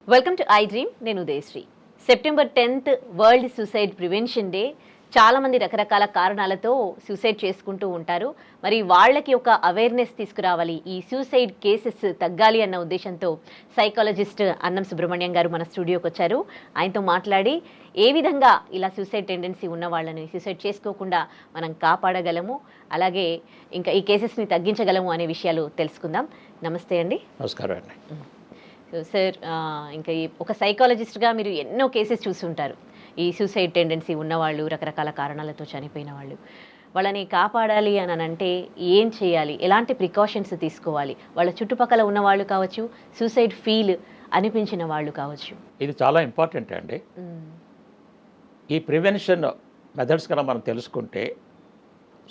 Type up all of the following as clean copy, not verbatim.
Welcome to iDream. నేను Udayasri. September 10th world suicide prevention day. చాలా మంది రకరకాల కారణాలతో సూసైడ్ చేసుకుంటూ ఉంటారు. మరి వాళ్ళకి ఒక అవేర్నెస్ తీసుకురావాలి, ఈ సూసైడ్ కేసెస్ తగ్గాలి అన్న ఉద్దేశంతో సైకాలజిస్ట్ అన్నం సుబ్రహ్మణ్యం గారు మన స్టూడియోకి వచ్చారు. ఆయనతో మాట్లాడి ఏ విధంగా ఇలా సూసైడ్ టెండెన్సీ ఉన్న వాళ్ళని సూసైడ్ చేసుకోకుండా మనం కాపాడగలము, అలాగే ఇంకా ఈ కేసెస్ని తగ్గించగలము అనే విషయాలు తెలుసుకుందాం. నమస్తే అండి. నమస్కారం అండి. సార్, ఇంకా ఒక సైకాలజిస్ట్గా మీరు ఎన్నో కేసెస్ చూస్తుంటారు. ఈ సూసైడ్ టెండెన్సీ ఉన్నవాళ్ళు, రకరకాల కారణాలతో చనిపోయిన వాళ్ళు, వాళ్ళని కాపాడాలి అని అంటే ఏం చేయాలి, ఎలాంటి ప్రికాషన్స్ తీసుకోవాలి? వాళ్ళ చుట్టుపక్కల ఉన్న వాళ్ళు కావచ్చు, సూసైడ్ ఫీల్ అనిపించిన వాళ్ళు కావచ్చు. ఇది చాలా ఇంపార్టెంట్ అండి. ఈ ప్రివెన్షన్ మెథడ్స్ కన్నా మనం తెలుసుకుంటే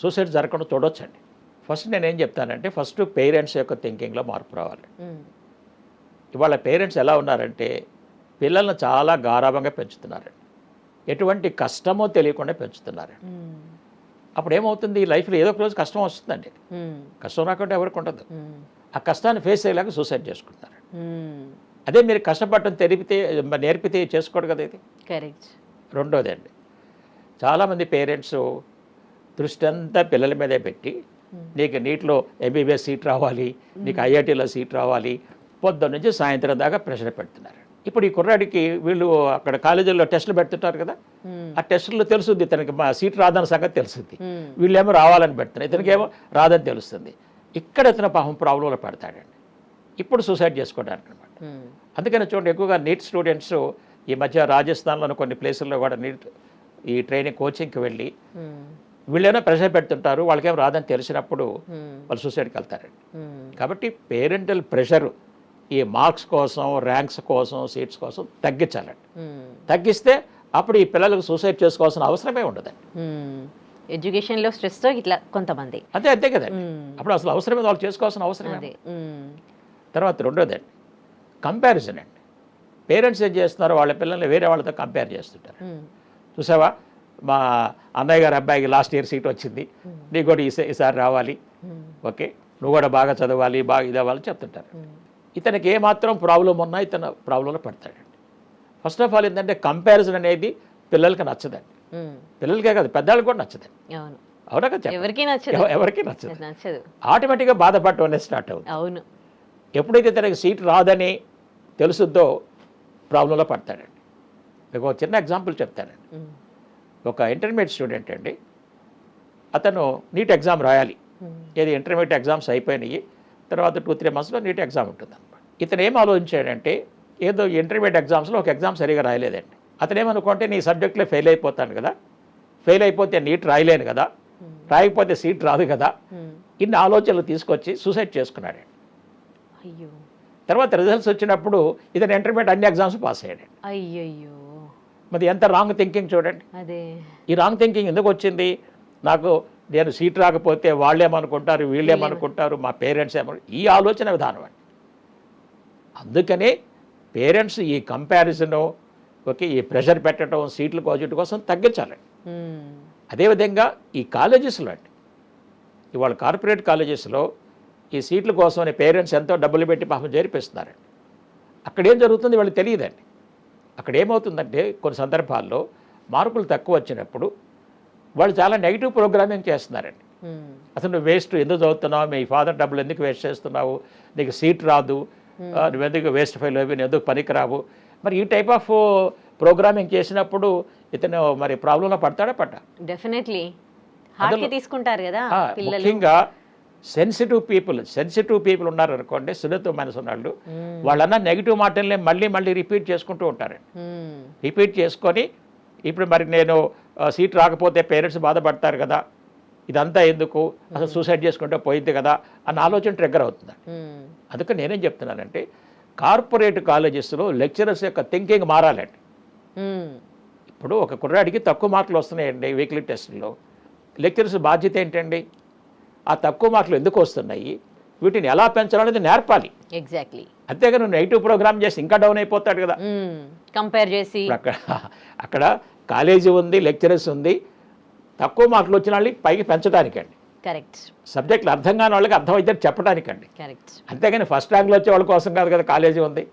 సూసైడ్ జరగకుండా చూడొచ్చండి. ఫస్ట్ నేనేం చెప్తానంటే, ఫస్ట్ పేరెంట్స్ యొక్క థింకింగ్లో మార్పు రావాలి. ఇవాళ పేరెంట్స్ ఎలా ఉన్నారంటే పిల్లలను చాలా గారాభంగా పెంచుతున్నారండి. ఎటువంటి కష్టమో తెలియకుండా పెంచుతున్నారండి. అప్పుడు ఏమవుతుంది, లైఫ్లో ఏదో ఒక రోజు కష్టం వస్తుందండి. కష్టం రాకుండా ఎవరికి ఉండదు. ఆ కష్టాన్ని ఫేస్ అయ్యేలాగా సూసైడ్ చేసుకుంటున్నారు. అదే మీరు కష్టపడటం నేర్పితే చేసుకోడు కదా ఇది. కరెక్ట్. రెండోది అండి, చాలామంది పేరెంట్స్ దృష్టి అంతా పిల్లల మీదే పెట్టి, నీకు నీట్లో ఎంబీబీఎస్ సీట్ రావాలి, నీకు ఐఐటీలో సీట్ రావాలి, పొద్దున్న నుంచి సాయంత్రం దాకా ప్రెషర్ పెడుతున్నారు. ఇప్పుడు ఈ కుర్రాడికి వీళ్ళు అక్కడ కాలేజీల్లో టెస్టులు పెడుతుంటారు కదా, ఆ టెస్టుల్లో తెలుస్తుంది ఇతనికి మా సీట్ రాదన్న సంగతి తెలుస్తుంది. వీళ్ళేమో రావాలని పెడుతున్నారు, ఇతనికేమో రాదని తెలుస్తుంది. ఇక్కడ ఇతను పాపం ప్రాబ్లంలో పెడతాడండి. ఇప్పుడు సూసైడ్ చేసుకోవడానికి అనమాట. అందుకని చూడండి, ఎక్కువగా నీట్ స్టూడెంట్స్ ఈ మధ్య రాజస్థాన్లోని కొన్ని ప్లేసుల్లో కూడా నీట్ ఈ ట్రైనింగ్ కోచింగ్కి వెళ్ళి వీళ్ళేమో ప్రెషర్ పెడుతుంటారు, వాళ్ళకేమో రాదని తెలిసినప్పుడు వాళ్ళు సూసైడ్కి వెళ్తారండి. కాబట్టి పేరెంటల్ ప్రెషర్ ఈ మార్క్స్ కోసం, ర్యాంక్స్ కోసం, సీట్స్ కోసం తగ్గించాలండి. తగ్గిస్తే అప్పుడు ఈ పిల్లలకు సూసైడ్ చేసుకోవాల్సిన అవసరమే ఉండదండి. ఎడ్యుకేషన్లో స్ట్రెస్తో ఇట్లా కొంతమంది అంతే కదండి. అప్పుడు అసలు అవసరమే, వాళ్ళు చేసుకోవాల్సిన అవసరమే. తర్వాత రెండోదండి, కంపారిజన్ అండి. పేరెంట్స్ ఏం చేస్తున్నారు, వాళ్ళ పిల్లల్ని వేరే వాళ్ళతో కంపేర్ చేస్తుంటారు. చూసావా, మా అన్నయ్య గారి అబ్బాయికి లాస్ట్ ఇయర్ సీట్ వచ్చింది, నీకు కూడా ఈసారి రావాలి, ఓకే నువ్వు కూడా బాగా చదవాలి, బాగా ఇది అవ్వాలని చెప్తుంటారు. ఇతనికి ఏమాత్రం ప్రాబ్లం ఉన్నా ఇతను ప్రాబ్లంలో పడతాడండి. ఫస్ట్ ఆఫ్ ఆల్ ఏంటంటే, కంపారిజన్ అనేది పిల్లలకి నచ్చదండి. పిల్లలకే కాదు, పెద్దవాళ్ళకి కూడా నచ్చదండి. అవునా కదా, ఎవరికి నచ్చదు. ఆటోమేటిక్గా బాధపడటం అనేది స్టార్ట్ అవుతుంది. అవును. ఎప్పుడైతే తనకి సీట్ రాదని తెలుసుద్దో ప్రాబ్లంలో పడతాడండి. మీకు ఒక చిన్న ఎగ్జాంపుల్ చెప్తానండి. ఒక ఇంటర్మీడియట్ స్టూడెంట్ అండి, అతను నీట్ ఎగ్జామ్ రాయాలి. ఏది ఇంటర్మీడియట్ ఎగ్జామ్స్ అయిపోయినాయి, తర్వాత 2-3 monthsలో నీట్ ఎగ్జామ్ ఉంటుంది అనమాట. ఇతను ఏం ఆలోచించాడంటే, ఏదో ఇంటర్మీడియట్ ఎగ్జామ్స్లో ఒక ఎగ్జామ్ సరిగా రాయలేదండి. అతను ఏమనుకుంటే, నీ సబ్జెక్ట్లో ఫెయిల్ అయిపోతాను కదా, ఫెయిల్ అయిపోతే నీట్ రాయలేను కదా, రాయకపోతే సీట్ రాదు కదా, ఇన్ని ఆలోచనలు తీసుకొచ్చి సూసైడ్ చేసుకున్నాడు. అయ్యో. తర్వాత రిజల్ట్స్ వచ్చినప్పుడు ఇతను ఇంటర్మీడియట్ అన్ని ఎగ్జామ్స్ పాస్ అయ్యాడు. అయ్యయ్యో. మరి ఎంత రాంగ్ థింకింగ్ చూడండి. అదే ఈ రాంగ్ థింకింగ్ ఎందుకు వచ్చింది, నేను సీట్ రాకపోతే వాళ్ళేమనుకుంటారు, వీళ్ళేమనుకుంటారు, మా పేరెంట్స్ ఈ ఆలోచన విధానం అండి. అందుకనే పేరెంట్స్ ఈ కంపారిజను, ఓకే ఈ ప్రెషర్ పెట్టడం, సీట్ల కోసం తగ్గించాలండి. అదేవిధంగా ఈ కాలేజెస్లో అండి, ఇవాళ కార్పొరేట్ కాలేజెస్లో ఈ సీట్ల కోసమని పేరెంట్స్ ఎంతో డబ్బులు పెట్టి పాపం చేర్పిస్తున్నారండి. అక్కడేం జరుగుతుంది వాళ్ళకి తెలియదండి. అక్కడ ఏమవుతుందంటే, కొన్ని సందర్భాల్లో మార్కులు తక్కువ వచ్చినప్పుడు వాళ్ళు చాలా నెగిటివ్ ప్రోగ్రామింగ్ చేస్తున్నారండి. అసలు నువ్వు వేస్ట్, ఎందుకు చదువుతున్నావు, మీ ఫాదర్ డబ్బులు ఎందుకు వేస్ట్ చేస్తున్నావు, నీకు సీట్ రాదు, నువ్వెందుకు వేస్ట్ ఫెయిల్ అవి, ఎందుకు పనికిరావు. మరి ఈ టైప్ ఆఫ్ ప్రోగ్రామింగ్ చేసినప్పుడు ఇతను మరి ప్రాబ్లంలో పడతా డెఫినెట్లీ తీసుకుంటారు కదా. ముఖ్యంగా సెన్సిటివ్ పీపుల్ ఉన్నారు అనుకోండి, సున్నిత మనసు ఉన్నాళ్ళు, వాళ్ళన్నా నెగిటివ్ మాటల్ని మళ్ళీ రిపీట్ చేసుకుంటూ ఉంటారండి. రిపీట్ చేసుకొని ఇప్పుడు మరి నేను సీట్ రాకపోతే పేరెంట్స్ బాధపడతారు కదా, ఇదంతా ఎందుకు, అసలు సూసైడ్ చేసుకుంటే పోయింది కదా అన్న ఆలోచన ట్రిగ్గర్ అవుతుంది. అందుకని నేనేం చెప్తున్నానంటే, కార్పొరేట్ కాలేజెస్లో లెక్చరర్స్ యొక్క థింకింగ్ మారాలండి. ఇప్పుడు ఒక కుర్రాడికి తక్కువ మార్కులు వస్తున్నాయండి వీక్లీ టెస్ట్లో, లెక్చరర్స్ బాధ్యత ఏంటండి, ఆ తక్కువ మార్కులు ఎందుకు వస్తున్నాయి, వీటిని ఎలా పెంచాలనేది నేర్పాలి. ఎగ్జాక్ట్లీ. అంతేగా నువ్వు నెగిటివ్ ప్రోగ్రామ్ చేసి ఇంకా డౌన్ అయిపోతాడు కదా. కంపేర్ చేసి అక్కడ కాలేజీ ఉంది, లెక్చరర్స్ ఉంది, తక్కువ మార్కులు వచ్చిన వాళ్ళని పైకి పెంచడానికండి. కరెక్ట్ సబ్జెక్టులు అర్థం కాని వాళ్ళకి అర్థమైతే చెప్పడానికండి. కరెక్ట్ అంతేగాని ఫస్ట్ ర్యాంక్లో వచ్చే వాళ్ళ కోసం కాదు కదా కాలేజీ ఉంది.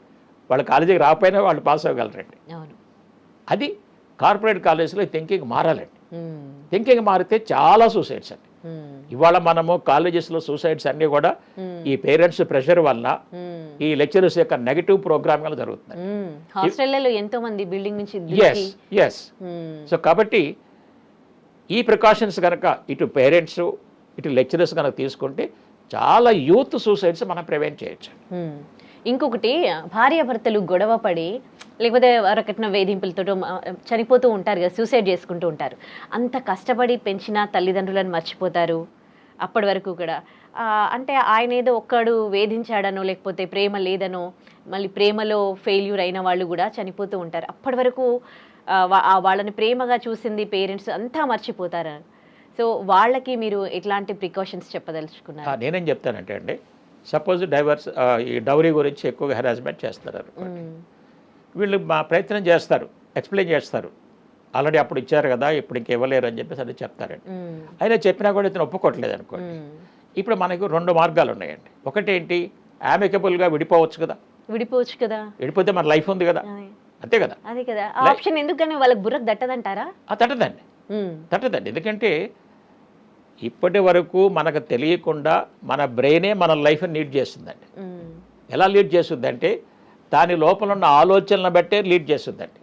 వాళ్ళు కాలేజీకి రాకపోయినా వాళ్ళు పాస్ అవ్వగలరండి. అవును అది కార్పొరేట్ కాలేజీలో థింకింగ్ మారాలండి. థింకింగ్ మారితే చాలా సూసైడ్స్ అండి. ఇవాళ మనము కాలేజెస్లో సూసైడ్స్ అన్నీ కూడా ఈ పేరెంట్స్ ప్రెషర్ వల్ల ఈ లెక్చరర్స్ యొక్క నెగటివ్ ప్రోగ్రామ్ వల్ల జరుగుతున్నాయి. హాస్టల్లో ఎంతో మంది బిల్డింగ్ నుంచి ఎస్ సో కాబట్టి ఈ ప్రికాషన్స్ కనుక ఇటు పేరెంట్స్ ఇటు లెక్చరర్స్ కనుక తీసుకుంటే చాలా యూత్ సూసైడ్స్ మనం ప్రివెంట్ చేయొచ్చు. ఇంకొకటి భార్యాభర్తలు గొడవ పడి లేకపోతే వరకట్న వేధింపులతో చనిపోతూ ఉంటారు కదా, సూసైడ్ చేసుకుంటూ ఉంటారు. అంత కష్టపడి పెంచిన తల్లిదండ్రులను మర్చిపోతారు అప్పటి వరకు కూడా. అంటే ఆయన ఏదో ఒక్కడు వేధించాడనో లేకపోతే ప్రేమ లేదనో మళ్ళీ ప్రేమలో ఫెయిల్యూర్ అయిన వాళ్ళు కూడా చనిపోతూ ఉంటారు. అప్పటి వరకు వాళ్ళని ప్రేమగా చూసింది పేరెంట్స్ అంతా మర్చిపోతారు. సో వాళ్ళకి మీరు ఎట్లాంటి ప్రికాషన్స్ చెప్పదలుచుకున్నారు? నేనేం చెప్తానంటే అండి, సపోజ్ ఈ డౌరీ గురించి ఎక్కువగా హెరాస్మెంట్ చేస్తారు అనుకోండి. వీళ్ళు మా ప్రయత్నం చేస్తారు, ఎక్స్ప్లెయిన్ చేస్తారు, ఆల్రెడీ అప్పుడు ఇచ్చారు కదా ఇప్పుడు ఇంక ఇవ్వలేరు అని చెప్పేసి అది చెప్తారండి. అయినా చెప్పినా కూడా ఇతను ఒప్పుకోవట్లేదు అనుకోండి. ఇప్పుడు మనకు 2 మార్గాలు ఉన్నాయండి. ఒకటేంటి, ఆమెకబుల్గా విడిపోవచ్చు కదా. విడిపోతే మన లైఫ్ ఉంది కదా, అంతే కదా. అదే కదా ఆప్షన్. ఎందుకని వాళ్ళకి బుర్రకు తట్టదంటారా? తట్టదండి. ఎందుకంటే ఇప్పటి వరకు మనకు తెలియకుండా మన బ్రెయినే మన లైఫ్ని లీడ్ చేస్తుందండి. ఎలా లీడ్ చేస్తుందంటే దాని లోపల ఉన్న ఆలోచనలను బట్టే లీడ్ చేస్తుందండి.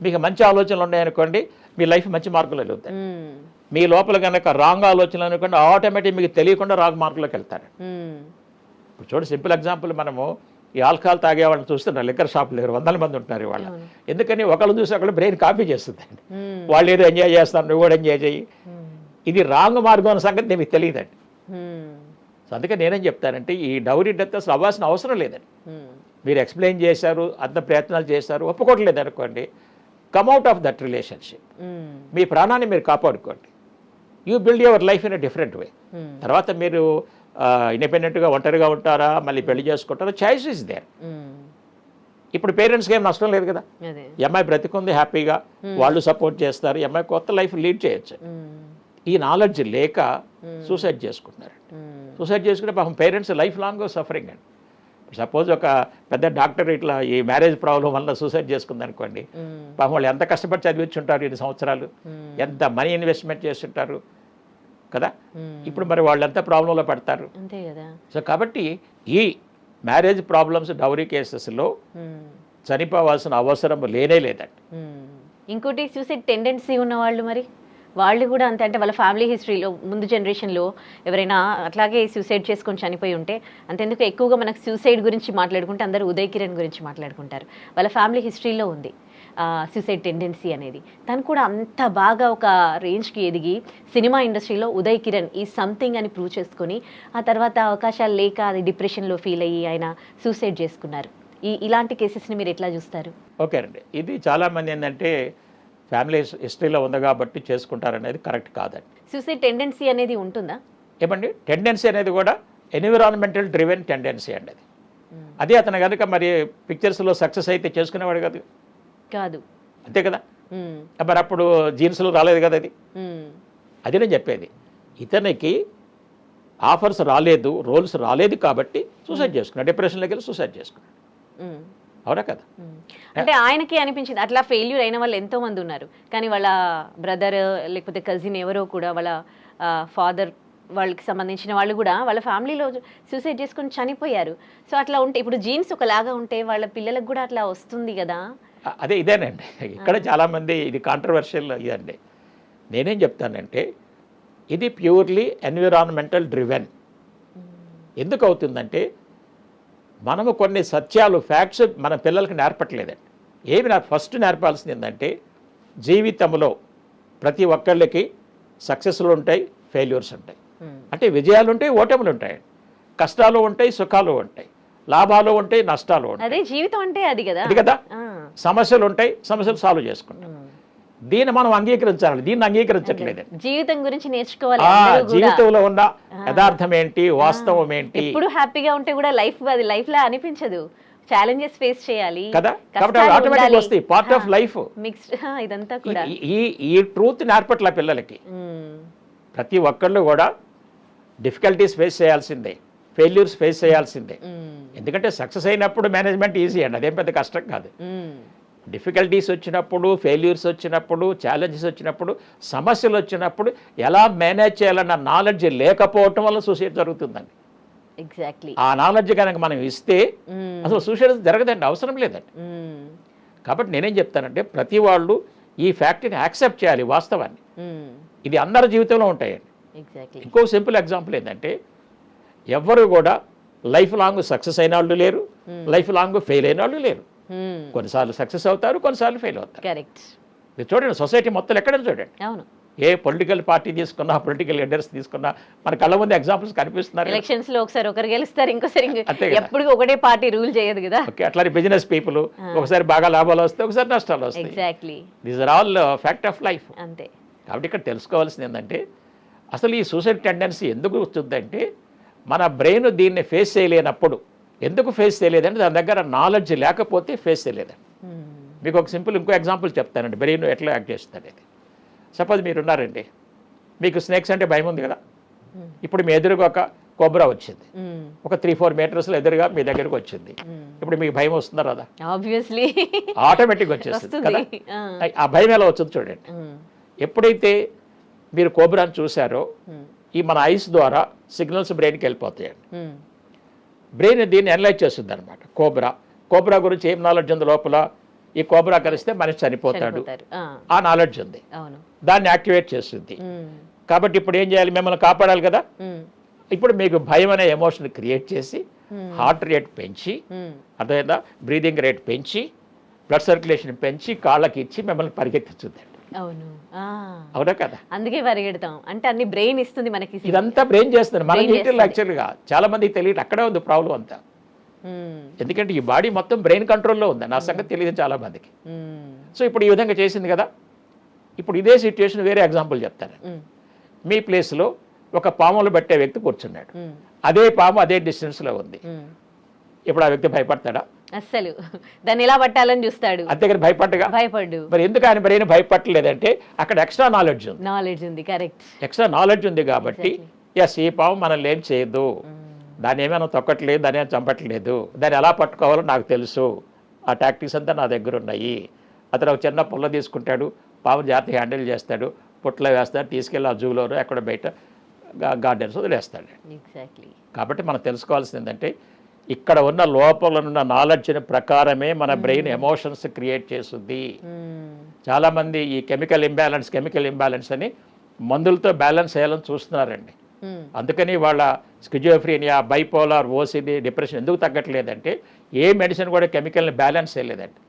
మీకు మంచి ఆలోచనలు ఉన్నాయనుకోండి, మీ లైఫ్ మంచి మార్కులో వెళ్తాయి. మీ లోపల కనుక రాంగ్ ఆలోచనలు అనుకోండి, ఆటోమేటిక్ మీకు తెలియకుండా రాంగ్ మార్కులోకి వెళ్తారు. ఇప్పుడు చూడండి, సింపుల్ ఎగ్జాంపుల్, మనము ఈ ఆల్కహాల్ తాగే వాళ్ళని చూస్తున్నారు, లిక్కర్ షాప్ లేరు, 100 మంది ఉంటున్నారు ఇవాళ. ఎందుకని ఒకళ్ళు చూసి ఒకళ్ళు బ్రెయిన్ కాపీ చేస్తుందండి. వాళ్ళు ఏదో ఎంజాయ్ చేస్తారు, నువ్వు కూడా ఎంజాయ్ చేయి. ఇది రాంగ్ మార్గం అన్న సంగతి మీకు తెలియదండి. సో అందుకే నేనేం చెప్తానంటే ఈ డౌరీ డెత్ అసలు అవ్వాల్సిన అవసరం లేదండి. మీరు ఎక్స్ప్లెయిన్ చేశారు, అంత ప్రయత్నాలు చేశారు, ఒప్పుకోవట్లేదు అనుకోండి, కమ్అవుట్ ఆఫ్ దట్ రిలేషన్షిప్. మీ ప్రాణాన్ని మీరు కాపాడుకోండి. You build your life in a different way. తర్వాత మీరు ఇండిపెండెంట్గా ఒంటరిగా ఉంటారా, మళ్ళీ పెళ్లి చేసుకుంటారా, చాయిస్ ఇస్ దేర్. ఇప్పుడు పేరెంట్స్కి ఏం నష్టం లేదు కదా. ఈ అమ్మాయి బ్రతికుంది హ్యాపీగా, వాళ్ళు సపోర్ట్ చేస్తారు, ఈ అమ్మాయి కొత్త లైఫ్ లీడ్ చేయొచ్చు. ఈ నాలెడ్జ్ లేక సూసైడ్ చేసుకుంటున్నారు. సూసైడ్ చేసుకుంటే పాపం పేరెంట్స్ లైఫ్ లాంగ్ సఫరింగ్ అండి. సపోజ్ ఒక పెద్ద డాక్టర్ ఇట్లా ఈ మ్యారేజ్ ప్రాబ్లం వల్ల సూసైడ్ చేసుకుంది అనుకోండి, పాపం వాళ్ళు ఎంత కష్టపడి చదివించుంటారు, 2 సంవత్సరాలు ఎంత మనీ ఇన్వెస్ట్మెంట్ చేస్తుంటారు కదా. ఇప్పుడు మరి వాళ్ళు ఎంత ప్రాబ్లంలో పడతారు. సో కాబట్టి ఈ మ్యారేజ్ ప్రాబ్లమ్స్ డౌరీ కేసెస్లో చనిపోవాల్సిన అవసరం లేనే లేదండి. ఇంకోటి సూసైడ్ టెండెన్సీ ఉన్న వాళ్ళు మరి వాళ్ళు కూడా అంతే. అంటే వాళ్ళ ఫ్యామిలీ హిస్టరీలో ముందు జనరేషన్లో ఎవరైనా అట్లాగే సూసైడ్ చేసుకొని చనిపోయి ఉంటే, అంతెందుకు ఎక్కువగా మనకు సూసైడ్ గురించి మాట్లాడుకుంటే అందరూ ఉదయ్ కిరణ్ గురించి మాట్లాడుకుంటారు. వాళ్ళ ఫ్యామిలీ హిస్టరీలో ఉంది సూసైడ్ టెండెన్సీ అనేది. తను కూడా అంత బాగా ఒక రేంజ్కి ఎదిగి సినిమా ఇండస్ట్రీలో ఉదయ్ కిరణ్ ఈ సంథింగ్ అని ప్రూవ్ చేసుకొని ఆ తర్వాత అవకాశాలు లేక అది డిప్రెషన్లో ఫీల్ అయ్యి ఆయన సూసైడ్ చేసుకున్నారు. ఇలాంటి కేసెస్ని మీరు ఎట్లా చూస్తారు? ఓకే అండి, ఇది చాలామంది ఏంటంటే ఫ్యామిలీ హిస్టరీలో ఉంది కాబట్టి చేసుకుంటారనేది కరెక్ట్ కాదండి. సూసైడ్ టెండెన్సీ అనేది ఉంటుందా? ఏమండి, టెండెన్సీ అనేది కూడా ఎన్విరాన్మెంటల్ డ్రివెన్ టెండెన్సీ అండి. అదే అతను కనుక మరి పిక్చర్స్లో సక్సెస్ అయితే చేసుకునేవాడు కాదు, అంతే కదా. మరి అప్పుడు జీన్స్లో రాలేదు కదా అది. అది నేను చెప్పేది, ఇతనికి ఆఫర్స్ రాలేదు, రోల్స్ రాలేదు కాబట్టి సూసైడ్ చేసుకున్నాడు, డిప్రెషన్లోకి వెళ్ళి సూసైడ్ చేసుకున్నాడు. అవునా కదా. అంటే ఆయనకి అనిపించింది అట్లా ఫెయిల్యూర్ అయిన వాళ్ళు ఎంతో మంది ఉన్నారు, కానీ వాళ్ళ బ్రదర్ లేకపోతే కజిన్ ఎవరో కూడా వాళ్ళ ఫాదర్ వాళ్ళకి సంబంధించిన వాళ్ళు కూడా వాళ్ళ ఫ్యామిలీలో సూసైడ్ చేసుకొని చనిపోయారు. సో అట్లా ఉంటే ఇప్పుడు జీన్స్ ఒకలాగా ఉంటే వాళ్ళ పిల్లలకు కూడా అట్లా వస్తుంది కదా. ఇదేనండి ఇక్కడ చాలామంది ఇది కాంట్రవర్షియల్ ఇదండి. నేనేం చెప్తానంటే ఇది ప్యూర్లీ ఎన్విరాన్మెంటల్ డ్రివెన్. ఎందుకు అవుతుందంటే మనము కొన్ని సత్యాలు ఫ్యాక్ట్స్ మన పిల్లలకి నేర్పట్లేదండి. ఫస్ట్ నేర్పాల్సింది ఏంటంటే జీవితంలో ప్రతి ఒక్కళ్ళకి సక్సెస్లు ఉంటాయి, ఫెయిల్యూర్స్ ఉంటాయి. అంటే విజయాలు ఉంటాయి, ఓటములు ఉంటాయి, కష్టాలు ఉంటాయి, సుఖాలు ఉంటాయి, లాభాలు ఉంటాయి, నష్టాలు ఉంటాయి. అదే జీవితం అంటే అది కదా. సమస్యలు ఉంటాయి, సమస్యలు సాల్వ్ చేసుకుంటాం. దీన్ని మనం అంగీకరించాలి, దీన్ని అంగీకరించట్లేదు. జీవితం గురించి నేర్చుకోవాలి, జీవితంలో ఉన్న యథార్థం ఏంటి, వాస్తవం ఏంటి. ఎప్పుడు హ్యాపీగా ఉంటే కూడా అది లైఫ్ లా అనిపించదు, ఛాలెంజెస్ ఫేస్ చేయాలి కదా. కాబట్టి ఆటోమేటిక్ వస్తాయి, పార్ట్ ఆఫ్ లైఫ్. మిక్స్డ్ ఇదంతా కూడా ఈ ట్రూత్ నేర్పట్ల పిల్లలకి. ప్రతి ఒక్కళ్ళు కూడా డిఫికల్టీస్ ఫేస్ చేయాల్సిందే, ఫెయిల్యూర్స్ ఫేస్ చేయాల్సిందే. ఎందుకంటే సక్సెస్ అయినప్పుడు మేనేజ్మెంట్ ఈజీ అండి, అదేం పెద్ద కష్టం కాదు. డిఫికల్టీస్ వచ్చినప్పుడు, ఫెయిల్యూర్స్ వచ్చినప్పుడు, ఛాలెంజెస్ వచ్చినప్పుడు, సమస్యలు వచ్చినప్పుడు ఎలా మేనేజ్ చేయాలన్న నాలెడ్జ్ లేకపోవటం వల్ల సూసైడ్ జరుగుతుందండి. ఎగ్జాక్ట్లీ. ఆ నాలెడ్జ్ కనుక మనం ఇస్తే అసలు సూసైడ్ జరగదండి, అవసరం లేదండి. కాబట్టి నేనేం చెప్తానంటే ప్రతి వాళ్ళు ఈ ఫ్యాక్ట్ని యాక్సెప్ట్ చేయాలి, వాస్తవాన్ని. ఇది అందరి జీవితంలో ఉంటాయండి. ఎగ్జాక్ట్లీ. ఇంకో సింపుల్ ఎగ్జాంపుల్ ఏంటంటే ఎవ్వరు కూడా లైఫ్ లాంగ్ సక్సెస్ అయిన వాళ్ళు లేరు, లైఫ్ లాంగ్ ఫెయిల్ అయిన వాళ్ళు లేరు. కొన్నిసార్లు సక్సెస్ అవుతారు, కొన్నిసార్లు ఫెయిల్ అవుతారు. కరెక్ట్. మీరు చూడండి, సొసైటీ మొత్తం ఎక్కడైనా చూడండి, అవును. ఏ పొలిటికల్ పార్టీ తీసుకున్నా, పొలిటికల్ లీడర్స్ తీసుకున్నా మన కళ్ళ ముందు ఎగ్జాంపుల్స్ కనిపిస్తున్నారు. ఎలక్షన్స్ లో ఒకసారి ఒకరు గెలుస్తారు, ఇంకోసారి అంతే కదా. ఎప్పుడు ఒకటే పార్టీ రూల్ చేయదు కదా. ఓకే, అట్లానే బిజినెస్ పీపుల్ ఒకసారి బాగా లాభాలు వస్తాయి, ఒకసారి నష్టాలు వస్తాయి. Exactly. These are all fact of life. అంతే. కాబట్టి ఇక్కడ తెలుసుకోవాల్సింది ఏంటంటే అసలు ఈ సూసైడ్ టెండెన్సీ ఎందుకు వస్తుందంటే మన బ్రెయిన్ దీన్ని ఫేస్ చేయలేనప్పుడు. ఎందుకు ఫేస్ చేయలేదంటే దాని దగ్గర నాలెడ్జ్ లేకపోతే ఫేస్ చేయలేదండి. మీకు ఒక సింపుల్ ఇంకో ఎగ్జాంపుల్ చెప్తానండి, బ్రెయిన్ ఎట్లా యాక్ట్ చేస్తుంది అనేది. సపోజ్ మీరు ఉన్నారండి, మీకు స్నేక్స్ అంటే భయం ఉంది కదా. ఇప్పుడు మీ ఎదురుగా ఒక కోబ్రా వచ్చింది, ఒక 3-4 మీటర్స్లో ఎదురుగా మీ దగ్గరకు వచ్చింది. ఇప్పుడు మీకు భయం వస్తుందా రాదా? ఆబ్వియస్లీ ఆటోమేటిక్గా వచ్చేస్తుంది కదా. ఆ భయం ఎలా వచ్చింది చూడండి. ఎప్పుడైతే మీరు కోబ్రాని చూసారో ఈ మన ఐస్ ద్వారా సిగ్నల్స్ బ్రెయిన్కి వెళ్ళిపోతాయండి. బ్రెయిన్ దీన్ని అనలైజ్ చేస్తుంది అనమాట. కోబ్రా గురించి ఏం నాలెడ్జ్ ఉంది లోపల, ఈ కోబ్రా కలిస్తే మనిషి చనిపోతాడు, ఆ నాలెడ్జ్ ఉంది, దాన్ని యాక్టివేట్ చేస్తుంది. కాబట్టి ఇప్పుడు ఏం చేయాలి, మిమ్మల్ని కాపాడాలి కదా. ఇప్పుడు మీకు భయం అనే ఎమోషన్ క్రియేట్ చేసి హార్ట్ రేట్ పెంచి, అర్థమైందా, బ్రీదింగ్ రేట్ పెంచి, బ్లడ్ సర్క్యులేషన్ పెంచి కాళ్ళకి ఇచ్చి మిమ్మల్ని పరిగెత్తించుందండి. అవును. అవునా కదా. అందుకే పరిగెడతాం అంటే అన్ని బ్రెయిన్ ఇస్తుంది మనకి. ఇదంతా బ్రెయిన్ చేస్తుంది, మనకి యాక్చువల్గా చాలా మందికి తెలియదు, అక్కడే ఉంది ప్రాబ్లం అంతా. ఎందుకంటే ఈ బాడీ మొత్తం బ్రెయిన్ కంట్రోల్లో ఉంది, నా సంగతి తెలియదు చాలా మందికి. సో ఇప్పుడు ఈ విధంగా చేసింది కదా. ఇప్పుడు ఇదే సిచ్యువేషన్ వేరే ఎగ్జాంపుల్ చెప్తాను. మీ ప్లేస్లో ఒక పాములు పట్టే వ్యక్తి కూర్చున్నాడు, అదే పాము అదే డిస్టెన్స్లో ఉంది. ఇప్పుడు ఆ వ్యక్తి భయపడతాడా? అస్సలు. దాన్ని ఎలా పట్టాలని చూస్తాడు, అంతేగాని భయపడ్డు. మరి ఎందుకు ఆయన బ్రెయిన్ భయపడలేదంటే అక్కడ ఎక్స్ట్రా నాలెడ్జ్ ఉంది. కరెక్ట్. ఎక్స్ట్రా నాలెడ్జ్ ఉంది కాబట్టి ఎస్, ఈ పాము మనల్ని ఏం చేయదు, దాన్ని ఏమైనా తొక్కట్లేదు, దాన్ని ఏమైనా చంపట్లేదు, దాన్ని ఎలా పట్టుకోవాలో నాకు తెలుసు, ఆ టాక్టిక్స్ అంతా నా దగ్గర ఉన్నాయి. అతను ఒక చిన్న పుల్ల తీసుకుంటాడు, పాము జాగ్రత్తగా హ్యాండిల్ చేస్తాడు, పుట్లో వేస్తాడు, తీసుకెళ్ళి ఆ జూలోనో ఎక్కడ బయట గార్డెన్స్ వదిలేస్తాడు. కాబట్టి మనం తెలుసుకోవాల్సింది ఏంటంటే ఇక్కడ ఉన్న లోపల ఉన్న నాలెడ్జ్ ప్రకారమే మన బ్రెయిన్ ఎమోషన్స్ క్రియేట్ చేస్తుంది. చాలామంది ఈ కెమికల్ ఇంబ్యాలెన్స్ అని మందులతో బ్యాలెన్స్ చేయాలని చూస్తున్నారండి. అందుకని వాళ్ళ స్కిజోఫ్రీనియా, బైపోలార్, ఓసిడి, డిప్రెషన్ ఎందుకు తగ్గట్లేదంటే ఏ మెడిసిన్ కూడా కెమికల్ని బ్యాలెన్స్ చేయలేదండి.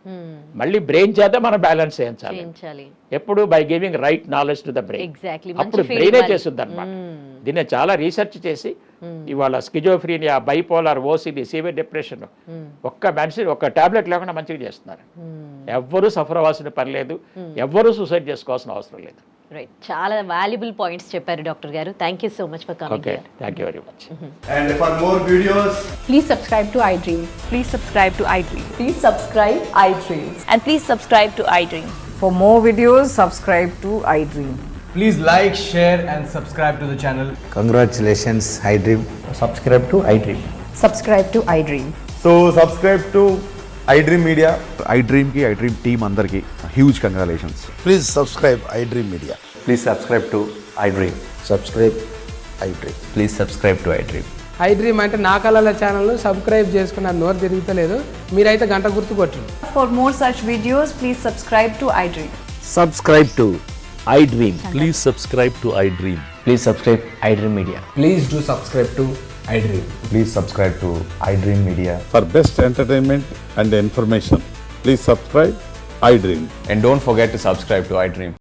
మళ్ళీ బ్రెయిన్ చేత మనం బ్యాలెన్స్ చేయించాలి. ఎప్పుడు by giving right knowledge to the brain. అప్పుడు బ్రెయినే చేస్తుంది అనమాట. దీన్ని చాలా రీసెర్చ్ చేసి ఇవాళ schizophrenia, bipolar, OCD, severe depression ఒక్క మెడిసిన్, ఒక్క టాబ్లెట్ లేకుండా మంచిగా చేస్తున్నారు. ఎవ్వరూ సఫర్ అవ్వాల్సిన పని లేదు, ఎవ్వరూ సూసైడ్ చేసుకోవాల్సిన అవసరం లేదు. రైట్. చాలా వాల్యుబుల్ పాయింట్స్ చెప్పారు డాక్టర్ గారు. Thank you so much for coming here. Thank you very much. And for more videos, Please subscribe to iDream. Please subscribe to iDream. Please subscribe iDream. And please subscribe to iDream. For more videos, subscribe to iDream. please like, share and subscribe to the channel. Congratulations, iDream. Subscribe to iDream. Subscribe to iDream. So subscribe to iDream Media. iDream ki iDream team andarki huge congratulations. Please subscribe iDream Media. Please subscribe to iDream. Subscribe iDream. Please subscribe to iDream. iDream అంటే నా కళల channel subscribe చేసుకున్న నోరు తిరుగుతలేదు, మీరైతే గంట గుర్తు కొట్టండి. For more such videos, please subscribe to iDream. Subscribe to iDream. Please subscribe to iDream. Please subscribe iDream Media. Please do subscribe to iDream. Please subscribe to iDream Media. For best entertainment and information, please subscribe iDream. And don't forget to subscribe to iDream.